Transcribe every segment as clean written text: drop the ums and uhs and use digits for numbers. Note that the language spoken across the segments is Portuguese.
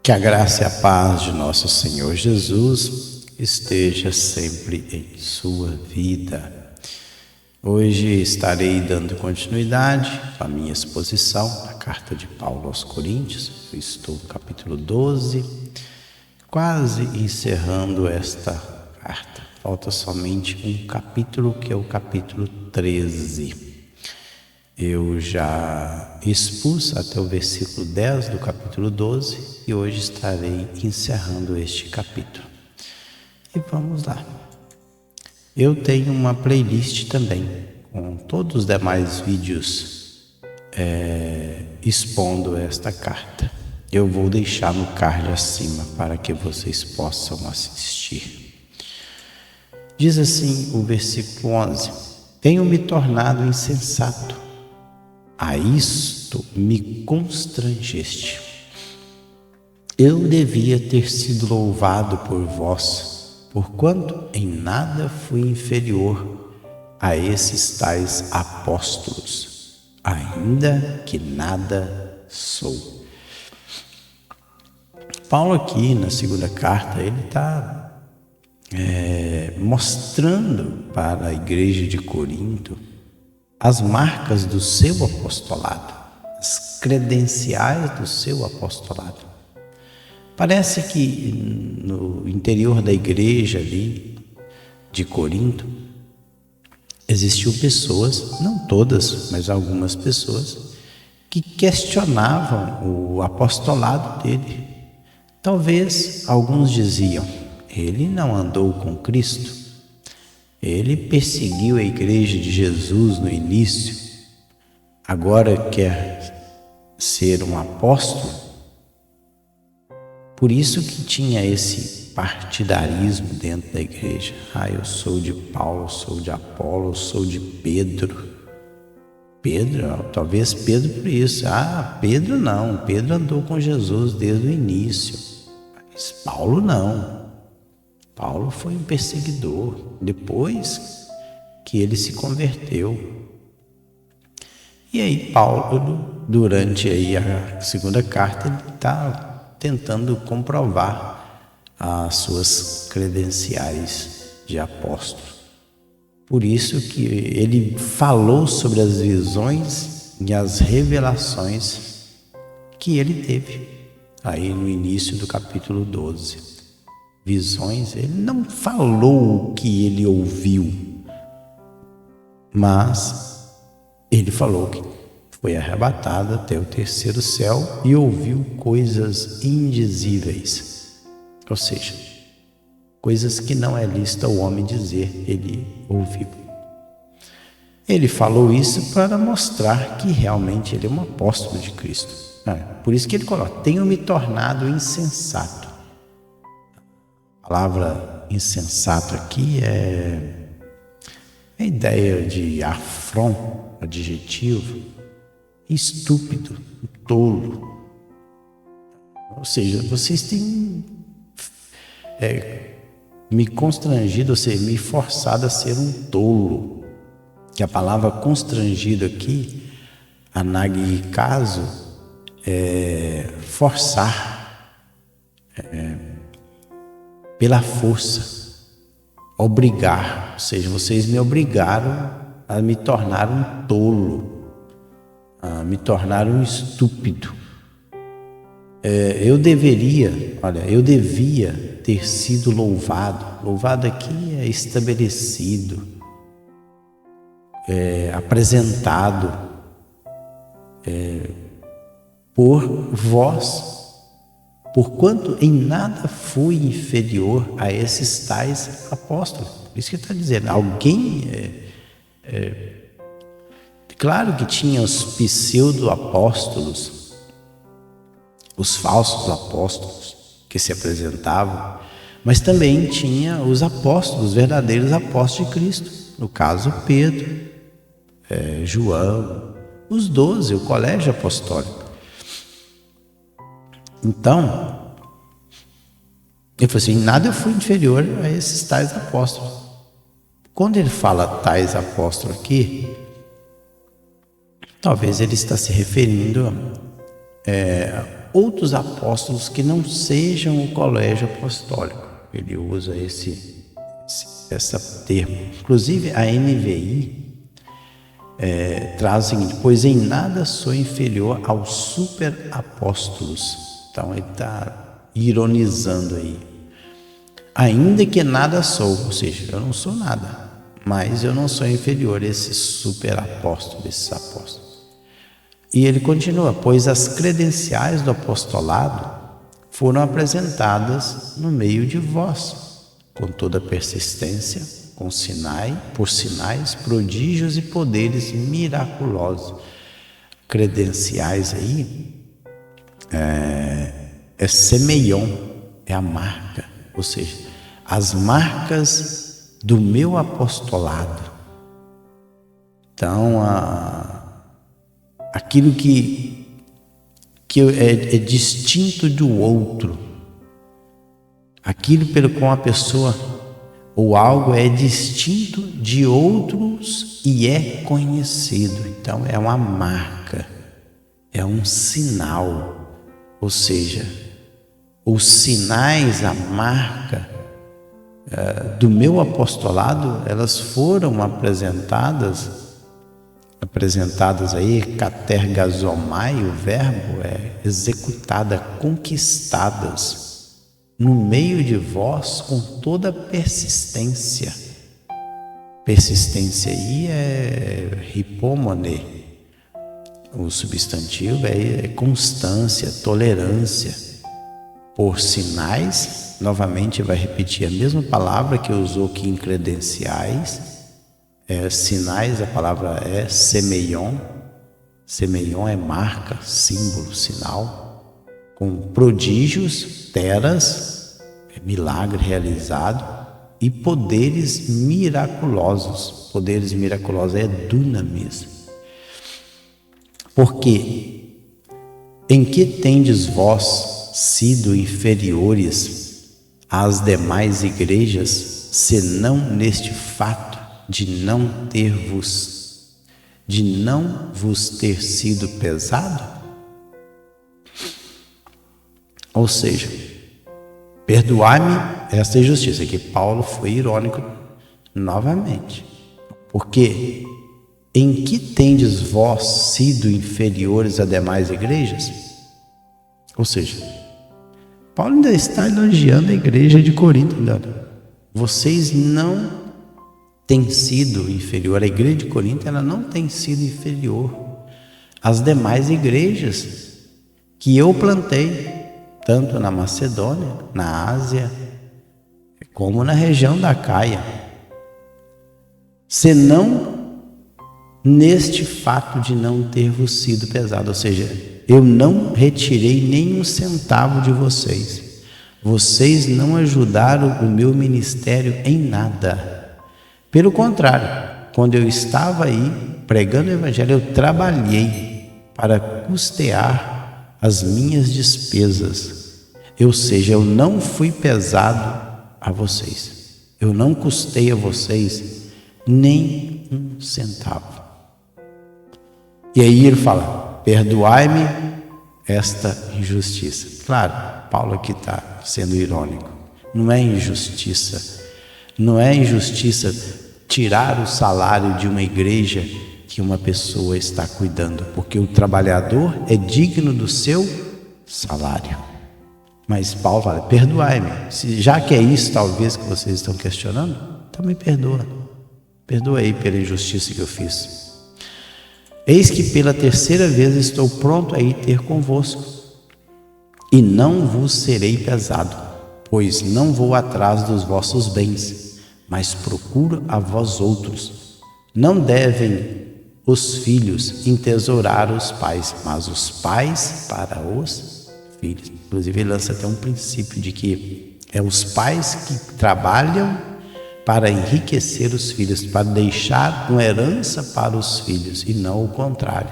Que a graça e a paz de nosso Senhor Jesus esteja sempre em sua vida. Hoje estarei dando continuidade à minha exposição na carta de Paulo aos Coríntios. Eu estou no capítulo 12, quase encerrando esta carta. Falta somente um capítulo, que é o capítulo 13. Eu já expus até o versículo 10 do capítulo 12 e hoje estarei encerrando este capítulo. E vamos lá. Eu tenho uma playlist também com todos os demais vídeos expondo esta carta. Eu vou deixar no card acima para que vocês possam assistir. Diz assim o versículo 11: Tenho me tornado insensato. A isto me constrangeste. Eu devia ter sido louvado por vós, porquanto em nada fui inferior a esses tais apóstolos, ainda que nada sou. Paulo aqui na segunda carta, ele está mostrando para a igreja de Corinto as marcas do seu apostolado, as credenciais do seu apostolado. Parece que no interior da igreja ali de Corinto existiam pessoas, não todas, mas algumas pessoas, que questionavam o apostolado dele. Talvez alguns diziam: ele não andou com Cristo. Ele perseguiu a igreja de Jesus no início, agora quer ser um apóstolo. Por isso que tinha esse partidarismo dentro da igreja. Eu sou de Paulo, eu sou de Apolo, eu sou de Pedro. Talvez Pedro por isso. Pedro não, Pedro andou com Jesus desde o início. Mas Paulo não. Paulo foi um perseguidor, depois que ele se converteu. E aí Paulo, durante a segunda carta, ele está tentando comprovar as suas credenciais de apóstolo. Por isso que ele falou sobre as visões e as revelações que ele teve, aí no início do capítulo 12. Visões, ele não falou o que ele ouviu, mas ele falou que foi arrebatado até o terceiro céu e ouviu coisas indizíveis, ou seja, coisas que não é lícito ao homem dizer, ele ouviu. Ele falou isso para mostrar que realmente ele é um apóstolo de Cristo. Por isso que ele coloca: tenho me tornado insensato. A palavra insensato aqui é a ideia de affront, adjetivo, estúpido, tolo. Ou seja, vocês têm me constrangido, ou seja, me forçado a ser um tolo. Que a palavra constrangido aqui, anagikazo, é forçar, pela força, obrigar, ou seja, vocês me obrigaram a me tornar um tolo, a me tornar um estúpido. Eu devia ter sido louvado. Louvado aqui é estabelecido, apresentado por vós, porquanto em nada fui inferior a esses tais apóstolos. Por isso que ele está dizendo, alguém... Claro que tinha os pseudo-apóstolos, os falsos apóstolos que se apresentavam, mas também tinha os apóstolos, os verdadeiros apóstolos de Cristo. No caso, Pedro, João, os 12, o colégio apostólico. Então, ele falou assim: em nada eu fui inferior a esses tais apóstolos. Quando ele fala tais apóstolos aqui, talvez ele está se referindo outros apóstolos que não sejam o colégio apostólico. Ele usa esse termo. Inclusive a NVI traz o seguinte: pois em nada sou inferior aos super apóstolos. Então ele está ironizando aí. Ainda que nada sou, ou seja, eu não sou nada, mas eu não sou inferior a esses super apóstolos, esses apóstolos. E ele continua: pois as credenciais do apostolado foram apresentadas no meio de vós, com toda persistência, por sinais, prodígios e poderes miraculosos. Credenciais aí é semeion, é a marca, ou seja, as marcas do meu apostolado. Então, aquilo que é distinto do outro, aquilo pelo qual a pessoa ou algo é distinto de outros e é conhecido. Então é uma marca, é um sinal, ou seja, os sinais, a marca do meu apostolado, elas foram apresentadas aí, katergazomai, o verbo é executada, conquistadas no meio de vós com toda persistência. Persistência aí é hipomone, o substantivo é constância, tolerância. Por sinais, novamente vai repetir a mesma palavra que usou aqui em credenciais. Sinais, a palavra é semeion. Semeion é marca, símbolo, sinal. Com prodígios, teras, milagre realizado, e poderes miraculosos. Poderes miraculosos é dunamis. Porque em que tendes vós sido inferiores às demais igrejas, senão neste fato de não vos ter sido pesado? Ou seja, perdoai-me esta injustiça. Aqui Paulo foi irônico novamente. Porque em que tendes vós sido inferiores a demais igrejas? Ou seja, Paulo ainda está elogiando a igreja de Corinto. Vocês não têm sido inferior. A igreja de Corinto, ela não tem sido inferior às demais igrejas que eu plantei, tanto na Macedônia, na Ásia, como na região da Caia. Senão neste fato de não ter vos sido pesado, ou seja, eu não retirei nem um centavo de vocês. Vocês não ajudaram o meu ministério em nada. Pelo contrário, quando eu estava aí pregando o evangelho, eu trabalhei para custear as minhas despesas. Ou seja, eu não fui pesado a vocês. Eu não custei a vocês nem um centavo. E aí ele fala: perdoai-me esta injustiça. Claro, Paulo aqui está sendo irônico. Não é injustiça. Não é injustiça tirar o salário de uma igreja que uma pessoa está cuidando, porque o trabalhador é digno do seu salário. Mas Paulo fala: perdoai-me. Já que é isso talvez que vocês estão questionando, então me perdoa. Perdoa aí pela injustiça que eu fiz. Eis que pela terceira vez estou pronto a ir ter convosco, e não vos serei pesado, pois não vou atrás dos vossos bens, mas procuro a vós outros. Não devem os filhos entesourar os pais, mas os pais para os filhos. Inclusive ele lança até um princípio de que é os pais que trabalham para enriquecer os filhos, para deixar uma herança para os filhos, e não o contrário.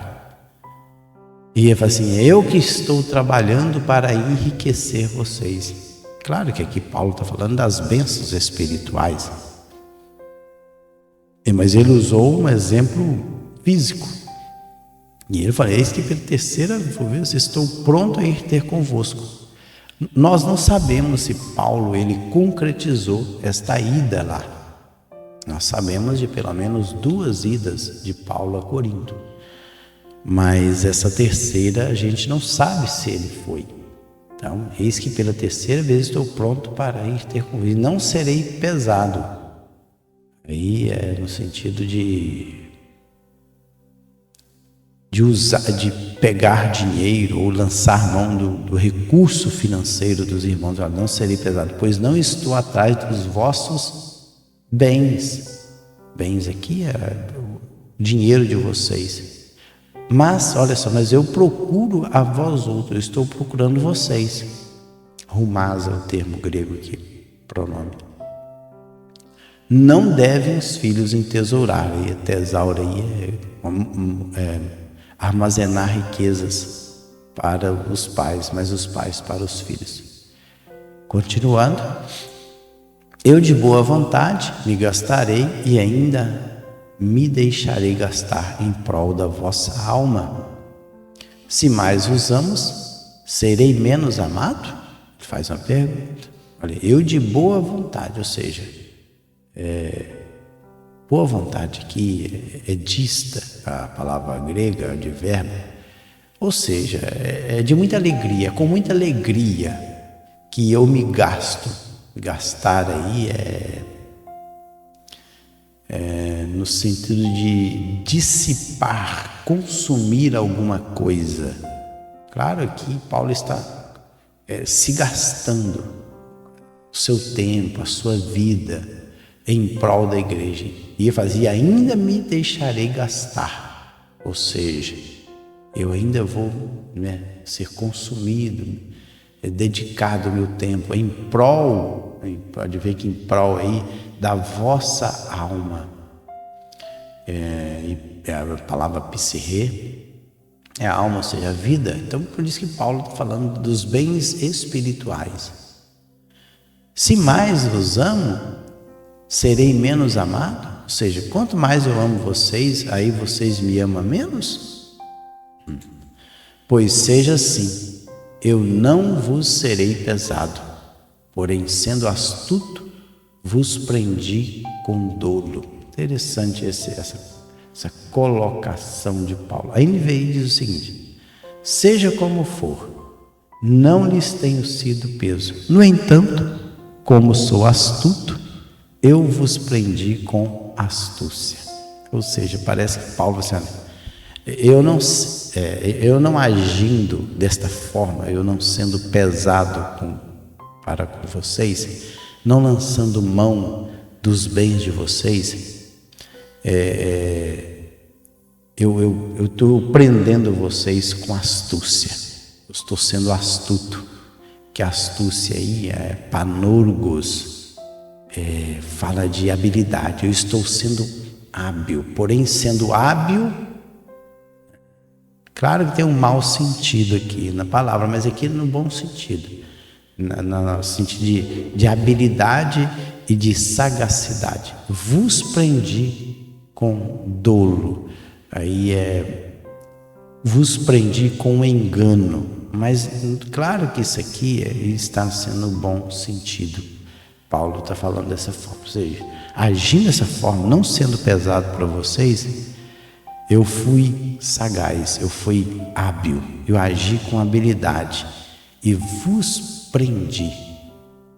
E ele fala assim: eu que estou trabalhando para enriquecer vocês. Claro que aqui Paulo está falando das bênçãos espirituais, mas ele usou um exemplo físico. E ele fala: eis que pela terceira vez estou pronto a ir ter convosco. Nós não sabemos se Paulo ele concretizou esta ida lá. Nós sabemos de pelo menos 2 idas de Paulo a Corinto, mas essa terceira a gente não sabe se ele foi. Então, eis que pela terceira vez estou pronto para ir ter convosco, e não serei pesado. Aí é no sentido de usar, de pegar dinheiro ou lançar mão do recurso financeiro dos irmãos. Não serei pesado, pois não estou atrás dos vossos bens. Bens aqui é o dinheiro de vocês. Mas, olha só, mas eu procuro a vós outros, eu estou procurando vocês. Rumasa é o termo grego aqui, pronome. Não devem os filhos entesourar, e tesaura aí armazenar riquezas para os pais, mas os pais para os filhos. Continuando, eu de boa vontade me gastarei e ainda me deixarei gastar em prol da vossa alma. Se mais vos amo, serei menos amado? Ele faz uma pergunta. Olha, eu de boa vontade, ou seja, boa vontade aqui é dista, a palavra grega de verbo, ou seja, é de muita alegria, com muita alegria que eu me gasto. Gastar aí no sentido de dissipar, consumir alguma coisa. Claro que Paulo está se gastando o seu tempo, a sua vida em prol da igreja. E ele fazia: ainda me deixarei gastar, ou seja, eu ainda vou ser consumido, dedicado o meu tempo em prol, pode ver que em prol aí da vossa alma. E a palavra psirrê é a alma, ou seja, a vida. Então por isso que Paulo está falando dos bens espirituais. Se mais vos amo, serei menos amado? Ou seja, quanto mais eu amo vocês, aí vocês me amam menos? Pois seja assim, eu não vos serei pesado, porém sendo astuto, vos prendi com dolo. Interessante essa colocação de Paulo. A NVI diz o seguinte: seja como for, não lhes tenho sido peso. No entanto, como sou astuto, eu vos prendi com astúcia. Ou seja, parece que Paulo assim, eu não agindo desta forma, eu não sendo pesado para com vocês, não lançando mão dos bens de vocês, eu estou prendendo vocês com astúcia. Eu estou sendo astuto, que a astúcia aí é panorgos, fala de habilidade. Eu estou sendo hábil, porém sendo hábil, claro que tem um mau sentido aqui na palavra, mas aqui no bom sentido, no sentido de habilidade e de sagacidade. Vos prendi com dolo, aí vos prendi com engano, mas claro que isso aqui está sendo no bom sentido. Paulo está falando dessa forma, ou seja, agindo dessa forma, não sendo pesado para vocês, eu fui sagaz, eu fui hábil, eu agi com habilidade e vos prendi.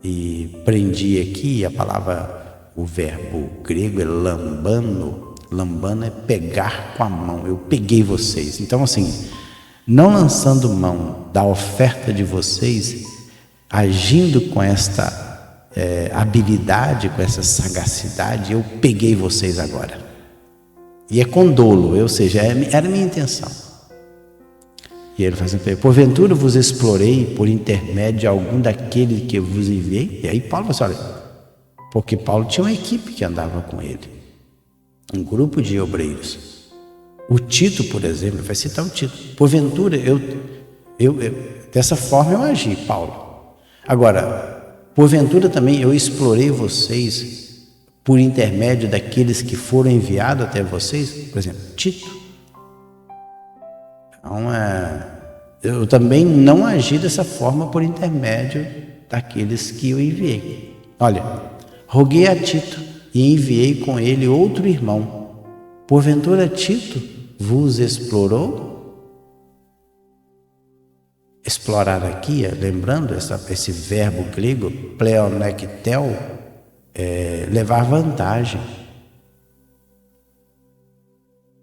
E prendi aqui, a palavra, o verbo grego é lambano. Lambano é pegar com a mão, eu peguei vocês. Então assim, não lançando mão da oferta de vocês, agindo com esta habilidade, com essa sagacidade, eu peguei vocês agora. E é com dolo, ou seja, era a minha intenção. E ele faz assim: porventura vos explorei por intermédio de algum daquele que vos enviei? E aí Paulo fala assim: olha, porque Paulo tinha uma equipe que andava com ele, um grupo de obreiros. O Tito, por exemplo, vai citar o Tito. Porventura, dessa forma eu agi, Paulo. Agora, porventura também eu explorei vocês por intermédio daqueles que foram enviados até vocês, por exemplo, Tito. Então, eu também não agi dessa forma por intermédio daqueles que eu enviei. Olha, roguei a Tito e enviei com ele outro irmão. Porventura Tito vos explorou? Explorar aqui, lembrando esse verbo grego, pleonektel, levar vantagem.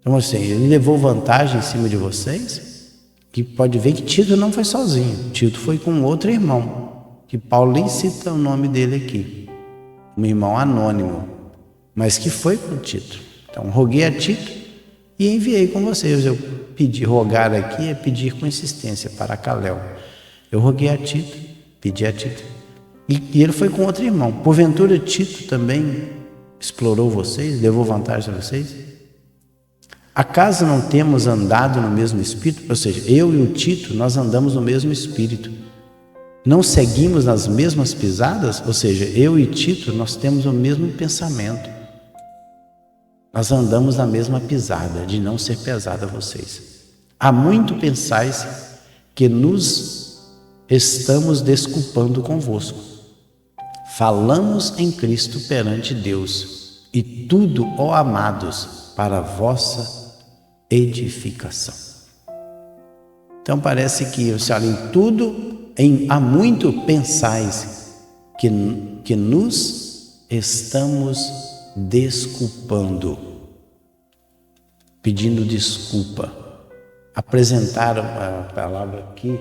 Então assim, ele levou vantagem em cima de vocês, que pode ver que Tito não foi sozinho, Tito foi com outro irmão, que Paulo nem cita o nome dele aqui, um irmão anônimo, mas que foi com Tito. Então roguei a Tito e enviei com vocês. Eu pedi, rogar aqui é pedir com insistência, para Caléu. Eu roguei a Tito, pedi a Tito, e ele foi com outro irmão. Porventura Tito também explorou vocês, levou vantagem a vocês? Acaso não temos andado no mesmo espírito? Ou seja, eu e o Tito, nós andamos no mesmo espírito. Não seguimos nas mesmas pisadas? Ou seja, eu e Tito, nós temos o mesmo pensamento. Nós andamos na mesma pisada, de não ser pesada a vocês. Há muito pensais que nos estamos desculpando convosco. Falamos em Cristo perante Deus, e tudo, ó amados, para a vossa edificação. Então parece que, olha, em tudo, há muito pensais que nos estamos desculpando, pedindo desculpa. Apresentaram a palavra aqui,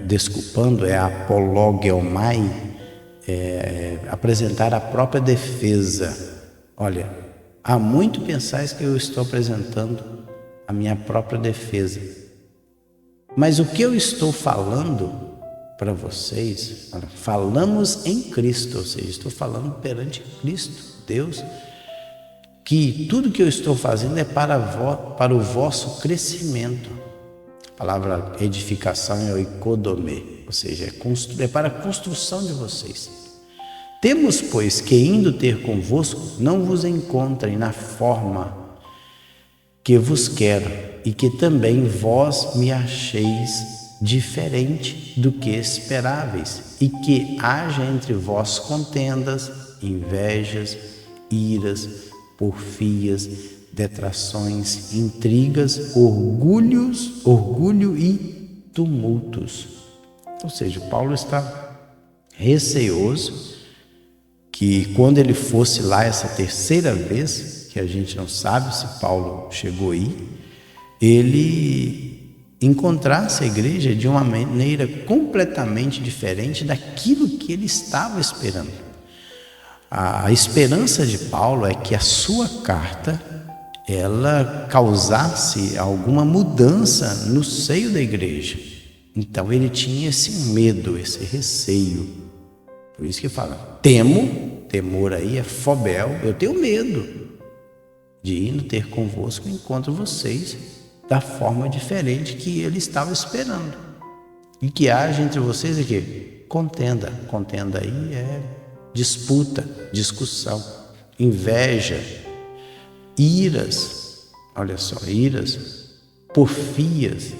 desculpando, é apologeomai, apresentar a própria defesa. Olha, há muito pensais que eu estou apresentando a minha própria defesa, mas o que eu estou falando para vocês, falamos em Cristo, ou seja, estou falando perante Cristo, Deus, que tudo que eu estou fazendo é para o vosso crescimento. A palavra edificação é oikodome, ou seja, é para a construção de vocês. Temos, pois, que indo ter convosco, não vos encontrem na forma que vos quero, e que também vós me acheis diferente do que esperáveis, e que haja entre vós contendas, invejas, iras, porfias, detrações, intrigas, orgulho e tumultos. Ou seja, Paulo está receoso que quando ele fosse lá essa terceira vez, que a gente não sabe se Paulo chegou aí, ele encontrasse a igreja de uma maneira completamente diferente daquilo que ele estava esperando. A esperança de Paulo é que a sua carta ela causasse alguma mudança no seio da igreja. Então ele tinha esse medo, esse receio. Por isso que fala, temor aí é fobel, eu tenho medo de ir ter convosco, encontro vocês da forma diferente que ele estava esperando. E que haja entre vocês o quê? Contenda. Contenda aí é disputa, discussão, inveja, iras, olha só, iras, porfias.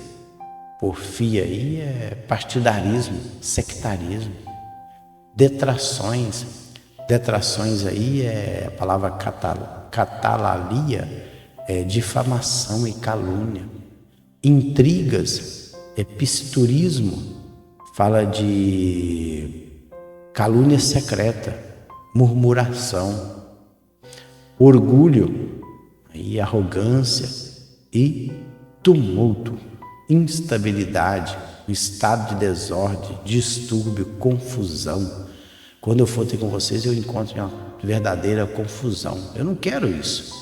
Porfia aí é partidarismo, sectarismo. Detrações aí é a palavra catalalia, é difamação e calúnia. Intrigas, episturismo, fala de calúnia secreta, murmuração. Orgulho, aí arrogância e tumulto, instabilidade, estado de desordem, distúrbio, confusão. Quando eu for ter com vocês, eu encontro uma verdadeira confusão. Eu não quero isso.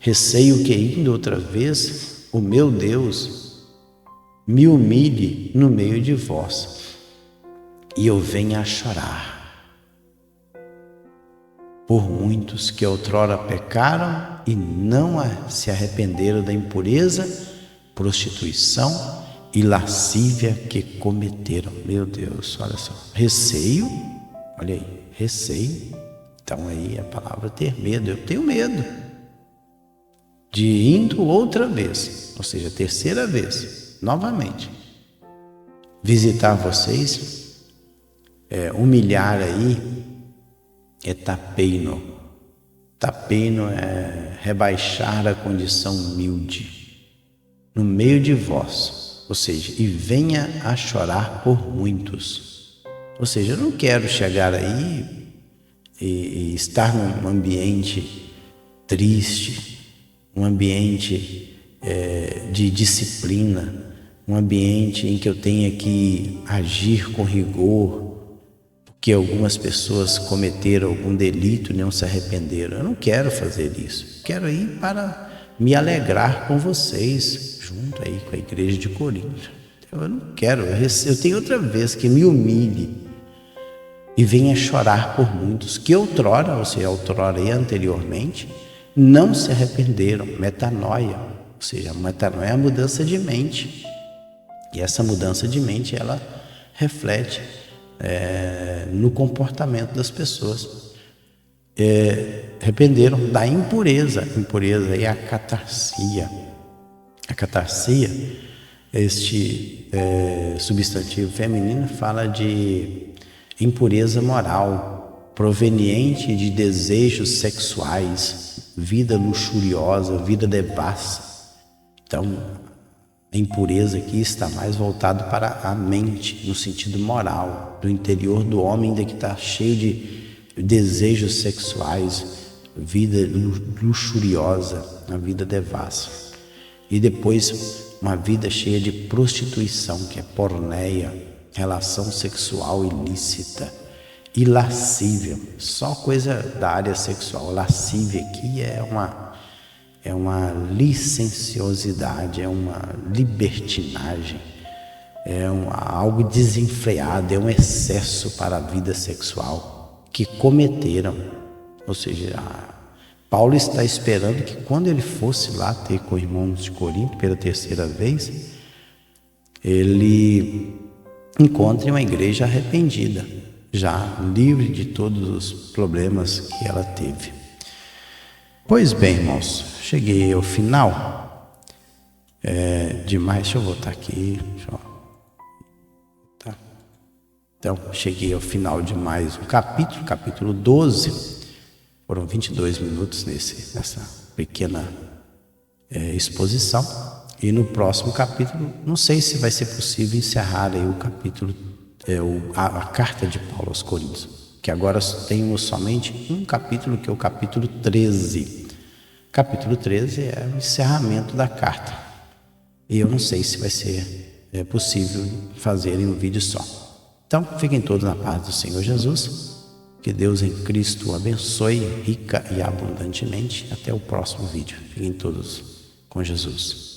Receio que indo outra vez, o meu Deus me humilhe no meio de vós e eu venha a chorar por muitos que outrora pecaram e não se arrependeram da impureza, prostituição e lascívia que cometeram. Meu Deus, olha só, receio, olha aí, receio. Então aí a palavra ter medo, eu tenho medo de indo outra vez, ou seja, terceira vez, novamente, visitar vocês, humilhar aí, é tapeino. Tapeino é rebaixar a condição humilde no meio de vós, ou seja, e venha a chorar por muitos. Ou seja, eu não quero chegar aí e estar num ambiente triste, um ambiente de disciplina, um ambiente em que eu tenha que agir com rigor, porque algumas pessoas cometeram algum delito e não se arrependeram. Eu não quero fazer isso. Quero ir para me alegrar com vocês, junto aí com a igreja de Corinto. Eu não quero, eu tenho outra vez que me humilhe e venha chorar por muitos que outrora, ou seja, outrora e anteriormente, não se arrependeram. Metanoia, ou seja, a metanoia é a mudança de mente. E essa mudança de mente, ela reflete no comportamento das pessoas. Arrependeram da impureza. Impureza é a catarsia. A catarsia, este substantivo feminino, fala de impureza moral, proveniente de desejos sexuais, vida luxuriosa, vida devassa. Então, a impureza aqui está mais voltado para a mente, no sentido moral, do interior do homem, ainda que está cheio de desejos sexuais, vida luxuriosa, uma vida devassa. E depois uma vida cheia de prostituição, que é porneia, relação sexual ilícita e lascívia, só coisa da área sexual. Lascívia aqui é uma licenciosidade, é uma libertinagem, algo desenfreado, é um excesso para a vida sexual que cometeram. Ou seja, Paulo está esperando que quando ele fosse lá ter com os irmãos de Corinto pela terceira vez, ele encontre uma igreja arrependida, já livre de todos os problemas que ela teve. Pois bem, irmãos, cheguei ao final deixa eu voltar aqui. Tá. Então, cheguei ao final de mais um capítulo 12. Foram 22 minutos nessa pequena exposição. E no próximo capítulo, não sei se vai ser possível encerrar aí o capítulo, a carta de Paulo aos Coríntios, que agora temos somente um capítulo, que é o capítulo 13. Capítulo 13 é o encerramento da carta. E eu não sei se vai ser possível fazer em um vídeo só. Então, fiquem todos na paz do Senhor Jesus. Que Deus em Cristo o abençoe rica e abundantemente. Até o próximo vídeo. Fiquem todos com Jesus.